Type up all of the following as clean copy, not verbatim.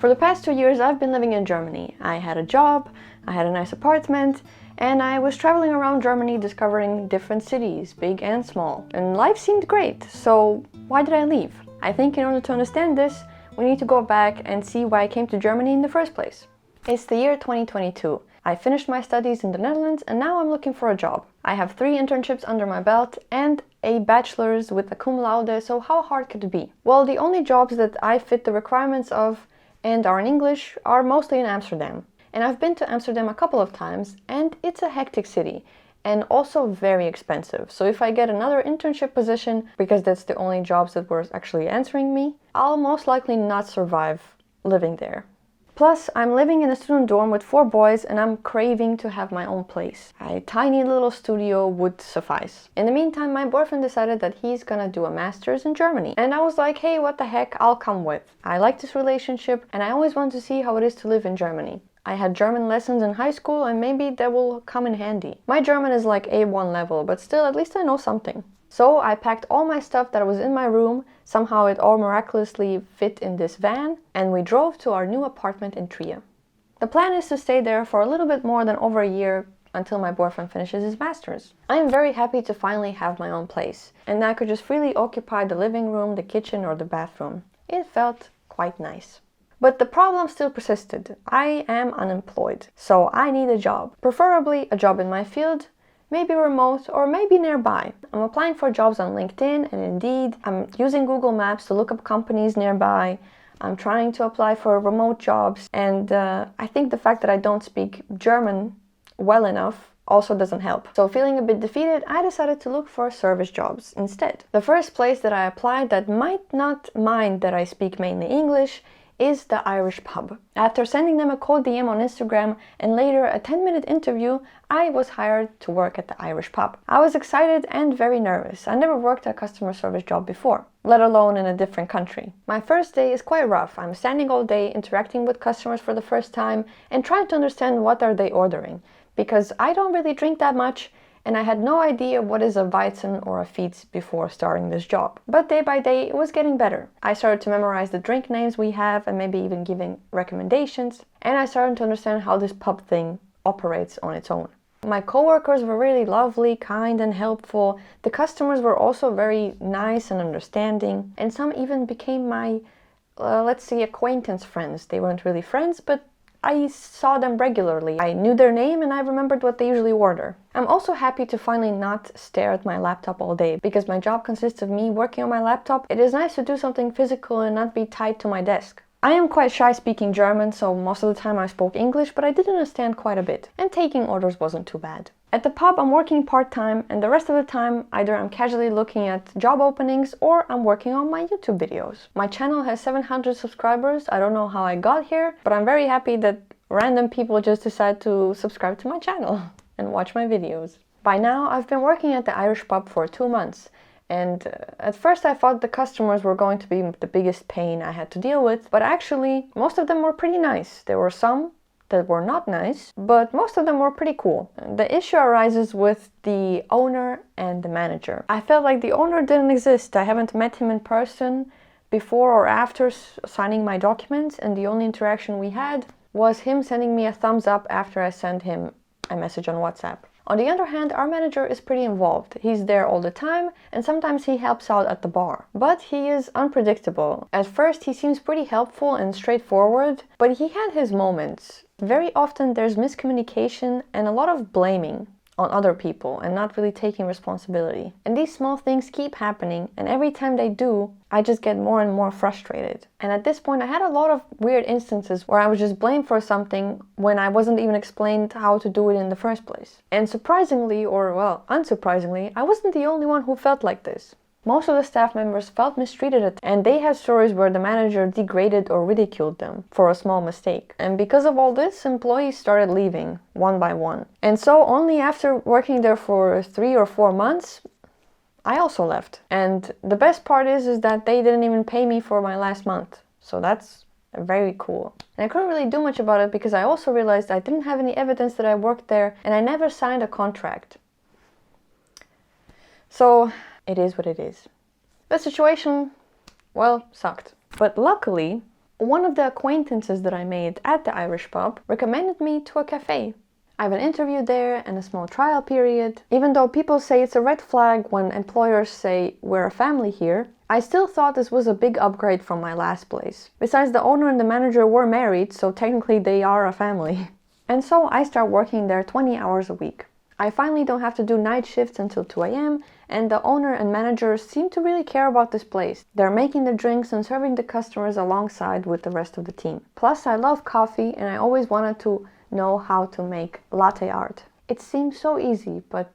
For the past 2 years, I've been living in Germany. I had a job, I had a nice apartment, and I was traveling around Germany discovering different cities, big and small. And life seemed great, so why did I leave? I think in order to understand this, we need to go back and see why I came to Germany in the first place. It's the year 2022. I finished my studies in the Netherlands and now I'm looking for a job. I have 3 internships under my belt and a bachelor's with a cum laude, so how hard could it be? Well, the only jobs that I fit the requirements of and are in English are mostly in Amsterdam. And I've been to Amsterdam a couple of times and it's a hectic city and also very expensive. So if I get another internship position, because that's the only jobs that were actually answering me, I'll most likely not survive living there. Plus, I'm living in a student dorm with 4 boys and I'm craving to have my own place. A tiny little studio would suffice. In the meantime, my boyfriend decided that he's gonna do a master's in Germany. And I was like, hey, what the heck, I'll come with. I like this relationship and I always want to see how it is to live in Germany. I had German lessons in high school and maybe that will come in handy. My German is like A1 level, but still at least I know something. So I packed all my stuff that was in my room, somehow it all miraculously fit in this van, and we drove to our new apartment in Trier. The plan is to stay there for a little bit more than over a year until my boyfriend finishes his master's. I am very happy to finally have my own place, and I could just freely occupy the living room, the kitchen or the bathroom. It felt quite nice. But the problem still persisted. I am unemployed, so I need a job, preferably a job in my field, maybe remote or maybe nearby. I'm applying for jobs on LinkedIn and Indeed. I'm using Google Maps to look up companies nearby. I'm trying to apply for remote jobs, and I think the fact that I don't speak German well enough also doesn't help. So feeling a bit defeated, I decided to look for service jobs instead. The first place that I applied that might not mind that I speak mainly English is the Irish pub. After sending them a cold DM on Instagram and later a 10-minute interview, I was hired to work at the Irish pub. I was excited and very nervous. I never worked a customer service job before, let alone in a different country. My first day is quite rough. I'm standing all day interacting with customers for the first time and trying to understand what are they ordering, because I don't really drink that much and I had no idea what is a Weizen or a Fiets before starting this job. But day by day, it was getting better. I started to memorize the drink names we have and maybe even giving recommendations. And I started to understand how this pub thing operates on its own. My coworkers were really lovely, kind and helpful. The customers were also very nice and understanding. And some even became my, let's say, acquaintance friends. They weren't really friends, but I saw them regularly. I knew their name and I remembered what they usually order. I'm also happy to finally not stare at my laptop all day, because my job consists of me working on my laptop. It is nice to do something physical and not be tied to my desk. I am quite shy speaking German, so most of the time I spoke English, but I did understand quite a bit. And taking orders wasn't too bad. At the pub I'm working part-time, and the rest of the time either I'm casually looking at job openings or I'm working on my YouTube videos. My channel has 700 subscribers. I don't know how I got here, but I'm very happy that random people just decide to subscribe to my channel and watch my videos. By now I've been working at the Irish pub for 2 months. And at first I thought the customers were going to be the biggest pain I had to deal with, but actually most of them were pretty nice. There were some that were not nice, but most of them were pretty cool. The issue arises with the owner and the manager. I felt like the owner didn't exist. I haven't met him in person before or after signing my documents, and the only interaction we had was him sending me a thumbs up after I sent him a message on WhatsApp. On the other hand, our manager is pretty involved. He's there all the time and sometimes he helps out at the bar. But he is unpredictable. At first he seems pretty helpful and straightforward, but he had his moments. Very often there's miscommunication and a lot of blaming on other people and not really taking responsibility. And these small things keep happening, and every time they do, I just get more and more frustrated. And at this point I had a lot of weird instances where I was just blamed for something when I wasn't even explained how to do it in the first place. And surprisingly, or well, unsurprisingly, I wasn't the only one who felt like this. Most of the staff members felt mistreated and they had stories where the manager degraded or ridiculed them for a small mistake. And because of all this, employees started leaving one by one. And so only after working there for 3 or 4 months, I also left. And the best part is that they didn't even pay me for my last month. So that's very cool. And I couldn't really do much about it because I also realized I didn't have any evidence that I worked there and I never signed a contract. So it is what it is. The situation, well, sucked. But luckily, One of the acquaintances that I made at the Irish pub recommended me to a cafe. I have an interview there and a small trial period. Even though people say it's a red flag when employers say we're a family here, I still thought this was a big upgrade from my last place. Besides, the owner and the manager were married, so technically they are a family. And so I start working there 20 hours a week. I finally don't have to do night shifts until 2 a.m. and the owner and manager seem to really care about this place. They're making the drinks and serving the customers alongside with the rest of the team. Plus, I love coffee and I always wanted to know how to make latte art. It seems so easy, but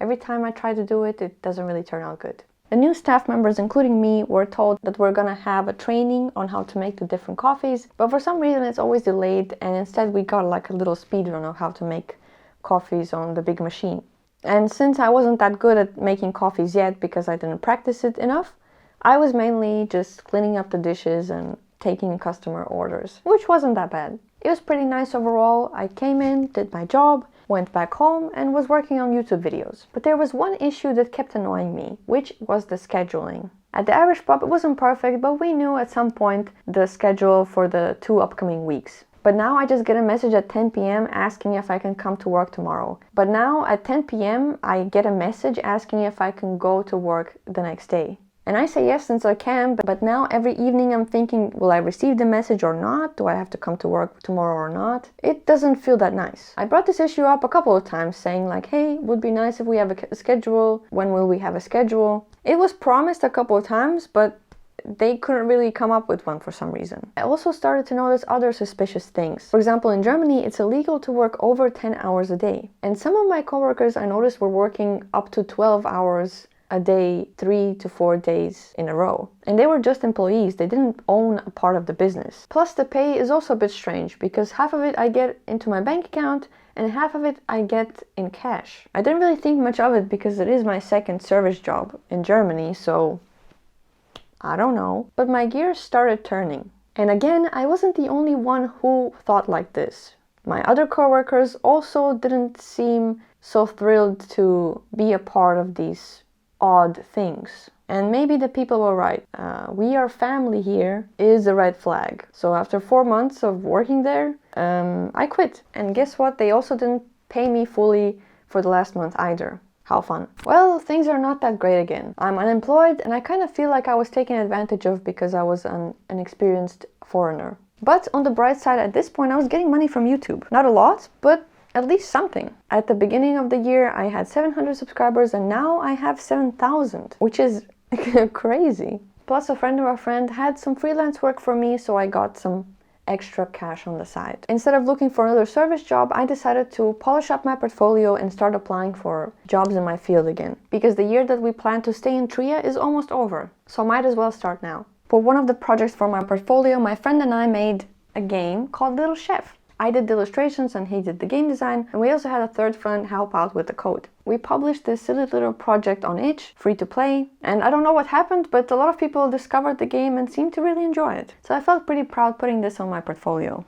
every time I try to do it, it doesn't really turn out good. The new staff members, including me, were told that we're gonna have a training on how to make the different coffees, but for some reason it's always delayed, and instead we got like a little speed run of how to make coffees on the big machine. And since I wasn't that good at making coffees yet because I didn't practice it enough, I was mainly just cleaning up the dishes and taking customer orders, which wasn't that bad. It was pretty nice overall. I came in, did my job, went back home and was working on YouTube videos. But there was one issue that kept annoying me, which was the scheduling. At the Irish pub it wasn't perfect, but we knew at some point the schedule for the 2 upcoming weeks. But now I just get a message at 10 p.m. asking if I can come to work tomorrow. But now at 10 p.m. I get a message asking if I can go to work the next day. And I say yes since I can, but now every evening I'm thinking, will I receive the message or not? Do I have to come to work tomorrow or not? It doesn't feel that nice. I brought this issue up a couple of times saying like, hey, would be nice if we have a schedule. When will we have a schedule? It was promised a couple of times, but they couldn't really come up with one for some reason. I also started to notice other suspicious things. For example, in Germany, it's illegal to work over 10 hours a day. And some of my coworkers I noticed were working up to 12 hours a day, 3 to 4 days in a row. And they were just employees, they didn't own a part of the business. Plus the pay is also a bit strange because half of it I get into my bank account and half of it I get in cash. I didn't really think much of it because it is my second service job in Germany, so I don't know. But my gears started turning. And again, I wasn't the only one who thought like this. My other coworkers also didn't seem so thrilled to be a part of these odd things. And maybe the people were right. We are family here is a red flag. So after 4 months of working there, I quit. And guess what? They also didn't pay me fully for the last month either. How fun. Well, things are not that great again. I'm unemployed and I kind of feel like I was taken advantage of because I was an experienced foreigner. But on the bright side, at this point I was getting money from YouTube. Not a lot, but at least something. At the beginning of the year I had 700 subscribers and now I have 7,000, which is crazy. Plus a friend of a friend had some freelance work for me, so I got some extra cash on the side. Instead of looking for another service job, I decided to polish up my portfolio and start applying for jobs in my field again. Because the year that we plan to stay in Trier is almost over, so might as well start now. For one of the projects for my portfolio, my friend and I made a game called Little Chef. I did the illustrations and he did the game design, and we also had a third friend help out with the code. We published this silly little project on itch, free to play, and I don't know what happened, but a lot of people discovered the game and seemed to really enjoy it. So I felt pretty proud putting this on my portfolio.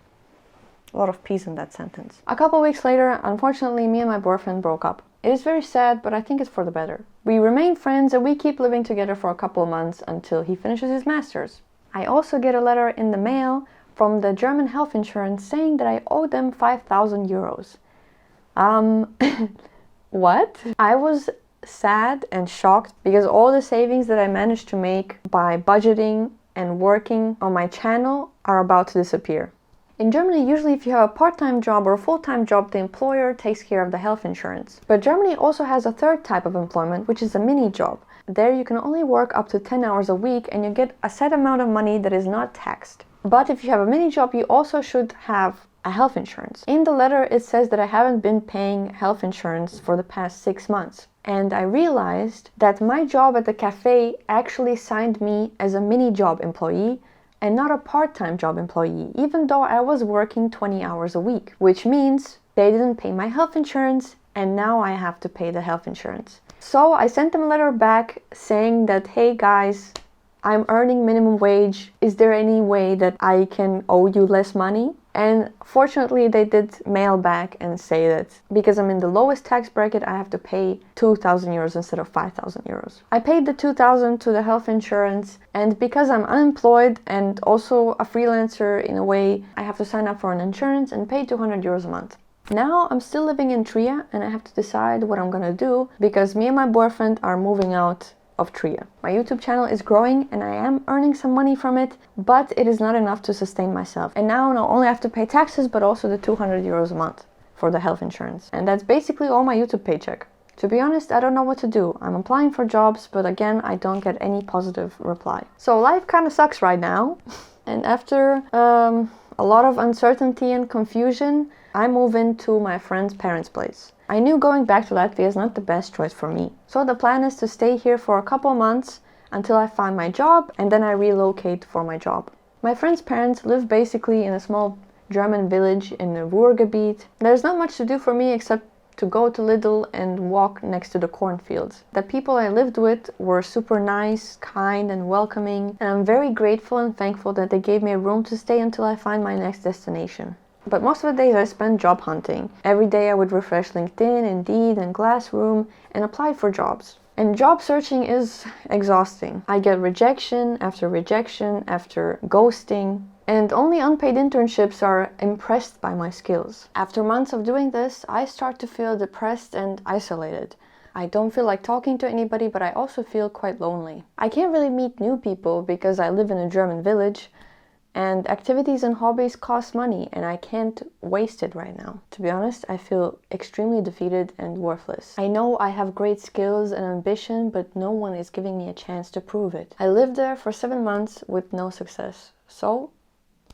A lot of peace in that sentence. A couple weeks later, unfortunately, me and my boyfriend broke up. It is very sad, but I think it's for the better. We remain friends and we keep living together for a couple of months until he finishes his master's. I also get a letter in the mail from the German health insurance saying that I owe them 5,000 euros. What? I was sad and shocked because all the savings that I managed to make by budgeting and working on my channel are about to disappear. In Germany, usually if you have a part-time job or a full-time job, the employer takes care of the health insurance. But Germany also has a third type of employment, which is a mini job. There you can only work up to 10 hours a week and you get a set amount of money that is not taxed. But if you have a mini job, you also should have a health insurance. In the letter, it says that I haven't been paying health insurance for the past 6 months. And I realized that my job at the cafe actually signed me as a mini job employee and not a part-time job employee, even though I was working 20 hours a week, which means they didn't pay my health insurance and now I have to pay the health insurance. So I sent them a letter back saying that, hey guys, I'm earning minimum wage. Is there any way that I can owe you less money? And fortunately, they did mail back and say that because I'm in the lowest tax bracket, I have to pay 2,000 euros instead of 5,000 euros. I paid the 2,000 to the health insurance, and because I'm unemployed and also a freelancer in a way, I have to sign up for an insurance and pay 200 euros a month. Now I'm still living in Trier and I have to decide what I'm gonna do because me and my boyfriend are moving out of Trier. My YouTube channel is growing and I am earning some money from it, but it is not enough to sustain myself. And now not only have to pay taxes, but also the 200 euros a month for the health insurance. And that's basically all my YouTube paycheck. To be honest, I don't know what to do. I'm applying for jobs, but again, I don't get any positive reply. So life kind of sucks right now. And after a lot of uncertainty and confusion, I move into my friend's parents' place. I knew going back to Latvia is not the best choice for me. So the plan is to stay here for a couple months until I find my job and then I relocate for my job. My friend's parents live basically in a small German village in the Ruhrgebiet. There's not much to do for me except to go to Lidl and walk next to the cornfields. The people I lived with were super nice, kind and welcoming, and I'm very grateful and thankful that they gave me a room to stay until I find my next destination. But most of the days I spent job hunting. Every day I would refresh LinkedIn, Indeed and Glassroom and apply for jobs. And job searching is exhausting. I get rejection after ghosting, and only unpaid internships are impressed by my skills. After months of doing this, I start to feel depressed and isolated. I don't feel like talking to anybody, but I also feel quite lonely. I can't really meet new people because I live in a German village, and activities and hobbies cost money and I can't waste it right now. To be honest, I feel extremely defeated and worthless. I know I have great skills and ambition, but no one is giving me a chance to prove it. I lived there for 7 months with no success, so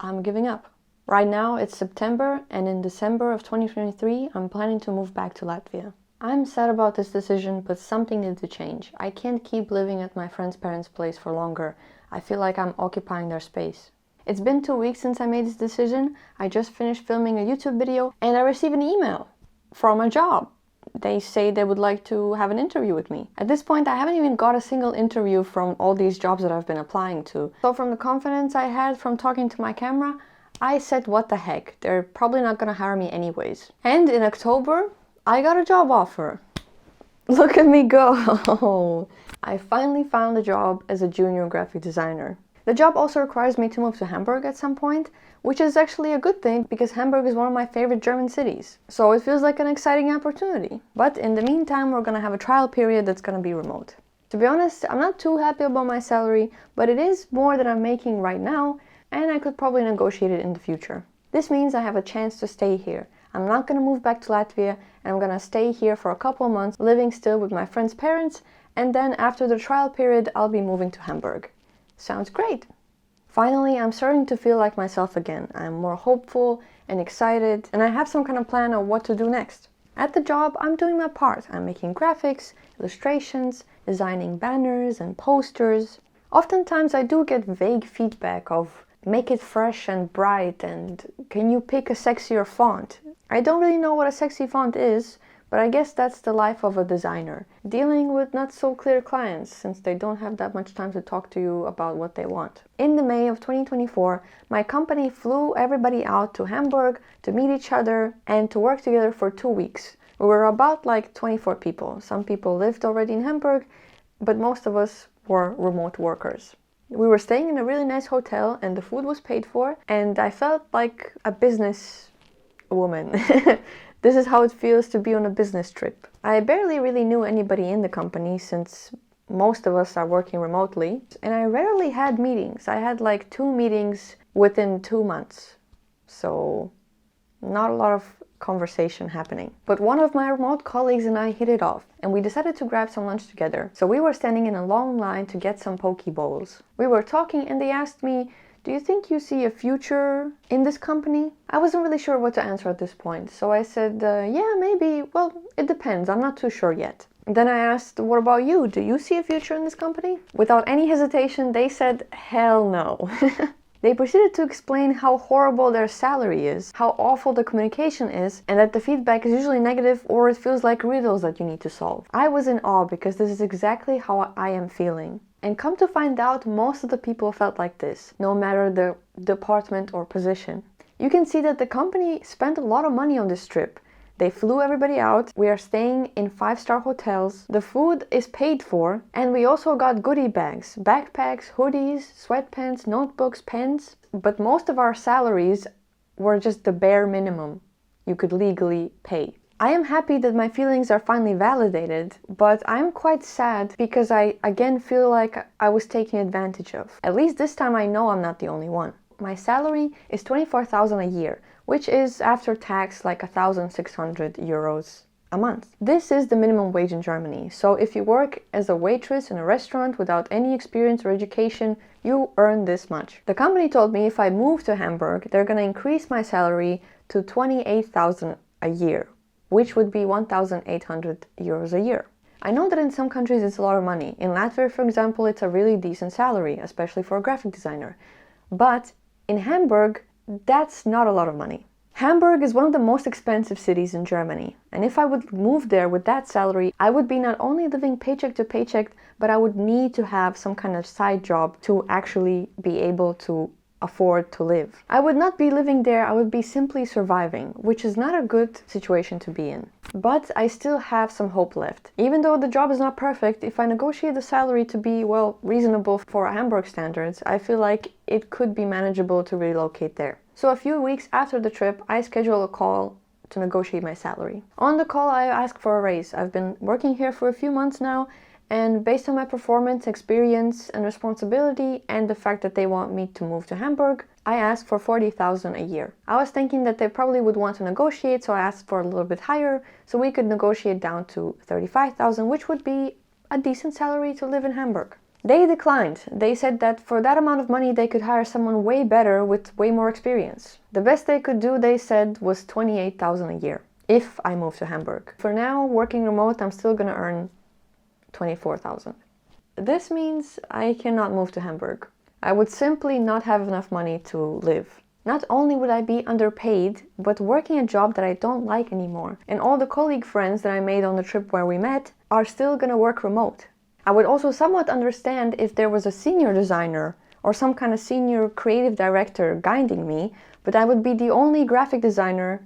I'm giving up. Right now it's September and in December of 2023 I'm planning to move back to Latvia. I'm sad about this decision, but something needs to change. I can't keep living at my friend's parents' place for longer. I feel like I'm occupying their space. It's been 2 weeks since I made this decision. I just finished filming a YouTube video and I received an email from a job. They say they would like to have an interview with me. At this point, I haven't even got a single interview from all these jobs that I've been applying to. So from the confidence I had from talking to my camera, I said, what the heck, they're probably not gonna hire me anyways. And in October, I got a job offer. Look at me go! I finally found a job as a junior graphic designer. The job also requires me to move to Hamburg at some point, which is actually a good thing because Hamburg is one of my favorite German cities. So it feels like an exciting opportunity. But in the meantime, we're gonna have a trial period that's gonna be remote. To be honest, I'm not too happy about my salary, but it is more than I'm making right now, and I could probably negotiate it in the future. This means I have a chance to stay here. I'm not gonna move back to Latvia, and I'm gonna stay here for a couple of months, living still with my friend's parents, and then after the trial period, I'll be moving to Hamburg. Sounds great! Finally, I'm starting to feel like myself again. I'm more hopeful and excited, and I have some kind of plan of what to do next. At the job, I'm doing my part. I'm making graphics, illustrations, designing banners and posters. Oftentimes I do get vague feedback of make it fresh and bright and can you pick a sexier font? I don't really know what a sexy font is, but I guess that's the life of a designer, dealing with not so clear clients since they don't have that much time to talk to you about what they want. In the May of 2024, my company flew everybody out to Hamburg to meet each other and to work together for 2 weeks. We were about like 24 people. Some people lived already in Hamburg, but most of us were remote workers. We were staying in a really nice hotel and the food was paid for, and I felt like a business woman. This is how it feels to be on a business trip. I barely really knew anybody in the company since most of us are working remotely, and I rarely had meetings. I had like 2 meetings within 2 months, so not a lot of conversation happening. But one of my remote colleagues and I hit it off, and we decided to grab some lunch together. So we were standing in a long line to get some poke bowls. We were talking and they asked me, do you think you see a future in this company? I wasn't really sure what to answer at this point, so I said, yeah, maybe, well, it depends, I'm not too sure yet. Then I asked, what about you? Do you see a future in this company? Without any hesitation, they said, hell no. They proceeded to explain how horrible their salary is, how awful the communication is, and that the feedback is usually negative or it feels like riddles that you need to solve. I was in awe because this is exactly how I am feeling. And come to find out, most of the people felt like this, no matter the department or position. You can see that the company spent a lot of money on this trip. They flew everybody out, we are staying in 5-star hotels, the food is paid for, and we also got goodie bags, backpacks, hoodies, sweatpants, notebooks, pens. But most of our salaries were just the bare minimum you could legally pay. I am happy that my feelings are finally validated, but I'm quite sad because I again feel like I was taken advantage of. At least this time I know I'm not the only one. My salary is 24,000 a year, which is after tax like 1,600 euros a month. This is the minimum wage in Germany, so if you work as a waitress in a restaurant without any experience or education, you earn this much. The company told me if I move to Hamburg, they're gonna increase my salary to 28,000 a year, which would be 1,800 euros a year. I know that in some countries it's a lot of money. In Latvia, for example, it's a really decent salary, especially for a graphic designer. But in Hamburg, that's not a lot of money. Hamburg is one of the most expensive cities in Germany, and if I would move there with that salary, I would be not only living paycheck to paycheck, but I would need to have some kind of side job to actually be able to afford to live. I would not be living there, I would be simply surviving, which is not a good situation to be in. But I still have some hope left. Even though the job is not perfect, if I negotiate the salary to be, well, reasonable for Hamburg standards, I feel like it could be manageable to relocate there. So a few weeks after the trip, I schedule a call to negotiate my salary. On the call, I ask for a raise. I've been working here for a few months now, and based on my performance, experience, and responsibility, and the fact that they want me to move to Hamburg, I asked for 40,000 a year. I was thinking that they probably would want to negotiate, so I asked for a little bit higher, so we could negotiate down to 35,000, which would be a decent salary to live in Hamburg. They declined. They said that for that amount of money, they could hire someone way better with way more experience. The best they could do, they said, was 28,000 a year, if I moved to Hamburg. For now, working remote, I'm still gonna earn 24,000. This means I cannot move to Hamburg. I would simply not have enough money to live. Not only would I be underpaid, but working a job that I don't like anymore. And all the colleague friends that I made on the trip where we met are still gonna work remote. I would also somewhat understand if there was a senior designer or some kind of senior creative director guiding me, but I would be the only graphic designer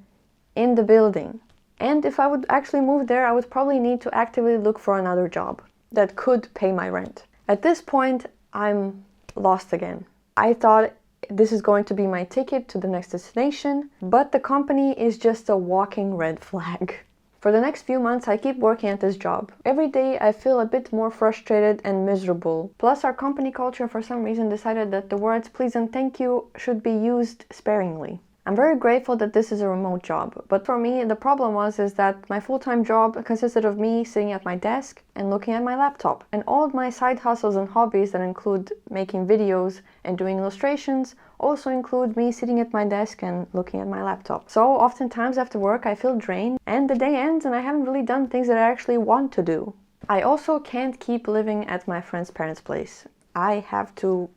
in the building. And if I would actually move there, I would probably need to actively look for another job that could pay my rent. At this point, I'm lost again. I thought this is going to be my ticket to the next destination, but the company is just a walking red flag. For the next few months, I keep working at this job. Every day, I feel a bit more frustrated and miserable. Plus, our company culture for some reason decided that the words please and thank you should be used sparingly. I'm very grateful that this is a remote job, but for me the problem was that my full-time job consisted of me sitting at my desk and looking at my laptop. And all of my side hustles and hobbies that include making videos and doing illustrations also include me sitting at my desk and looking at my laptop. So oftentimes after work I feel drained and the day ends and I haven't really done things that I actually want to do. I also can't keep living at my friend's parents' place. I have to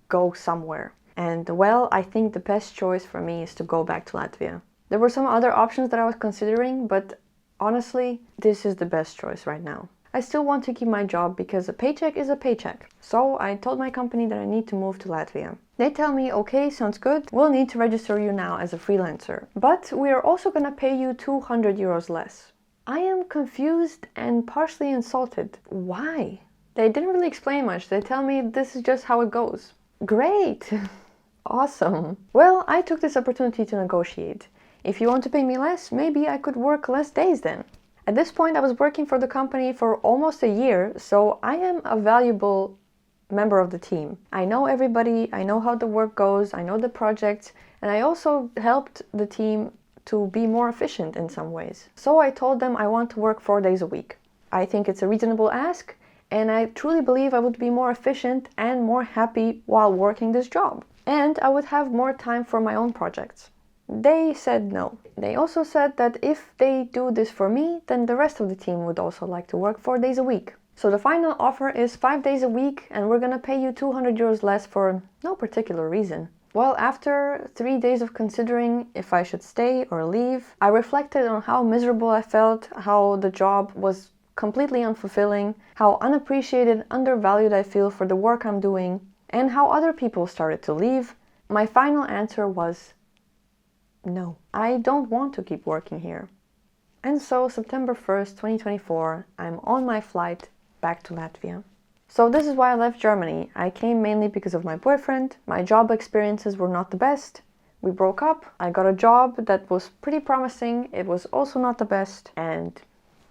go somewhere. And well, I think the best choice for me is to go back to Latvia. There were some other options that I was considering, but honestly, this is the best choice right now. I still want to keep my job because a paycheck is a paycheck. So I told my company that I need to move to Latvia. They tell me, okay, sounds good. We'll need to register you now as a freelancer. But we are also gonna pay you 200 euros less. I am confused and partially insulted. Why? They didn't really explain much. They tell me this is just how it goes. Great! Awesome. Well, I took this opportunity to negotiate. If you want to pay me less, maybe I could work less days then. At this point, I was working for the company for almost a year, so I am a valuable member of the team. I know everybody, I know how the work goes, I know the projects, and I also helped the team to be more efficient in some ways. So I told them I want to work 4 days a week. I think it's a reasonable ask, and I truly believe I would be more efficient and more happy while working this job. And I would have more time for my own projects. They said no. They also said that if they do this for me, then the rest of the team would also like to work 4 days a week. So the final offer is 5 days a week and we're gonna pay you 200 euros less for no particular reason. Well, after 3 days of considering if I should stay or leave, I reflected on how miserable I felt, how the job was completely unfulfilling, how unappreciated, undervalued I feel for the work I'm doing, and how other people started to leave. My final answer was no, I don't want to keep working here. And so September 1st, 2024, I'm on my flight back to Latvia. So this is why I left Germany. I came mainly because of my boyfriend. My job experiences were not the best. We broke up. I got a job that was pretty promising. It was also not the best. And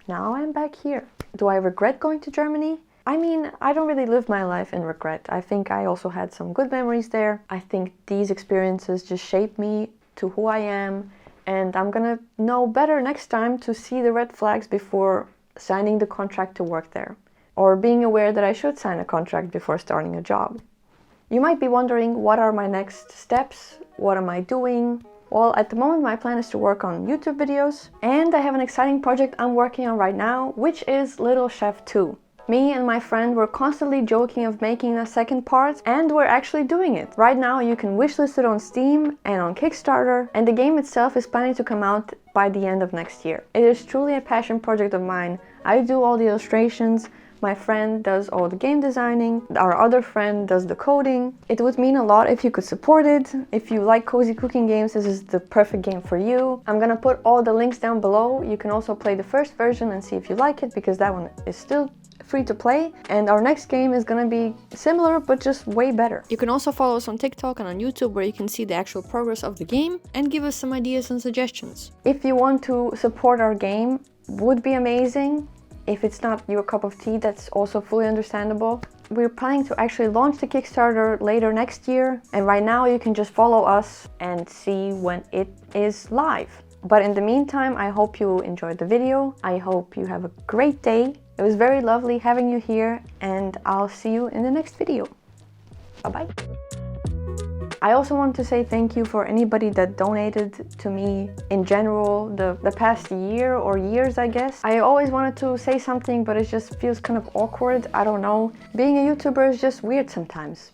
now I'm back here. Do I regret going to Germany? I mean, I don't really live my life in regret. I think I also had some good memories there. I think these experiences just shaped me to who I am. And I'm gonna know better next time to see the red flags before signing the contract to work there. Or being aware that I should sign a contract before starting a job. You might be wondering, what are my next steps? What am I doing? Well, at the moment my plan is to work on YouTube videos. And I have an exciting project I'm working on right now, which is Little Chef 2. Me and my friend were constantly joking of making a second part, and we're actually doing it. Right now you can wishlist it on Steam and on Kickstarter, and the game itself is planning to come out by the end of next year. It is truly a passion project of mine. I do all the illustrations, my friend does all the game designing, our other friend does the coding. It would mean a lot if you could support it. If you like cozy cooking games, this is the perfect game for you. I'm gonna put all the links down below. You can also play the first version and see if you like it, because that one is still free to play, and our next game is gonna be similar but just way better. You can also follow us on TikTok and on YouTube, where you can see the actual progress of the game and give us some ideas and suggestions. If you want to support our game, would be amazing. If it's not your cup of tea, that's also fully understandable. We're planning to actually launch the Kickstarter later next year, and right now you can just follow us and see when it is live. But in the meantime, I hope you enjoyed the video. I hope you have a great day. It was very lovely having you here, and I'll see you in the next video. Bye-bye. I also want to say thank you for anybody that donated to me in general the past year or years, I guess. I always wanted to say something, but it just feels kind of awkward. I don't know. Being a YouTuber is just weird sometimes.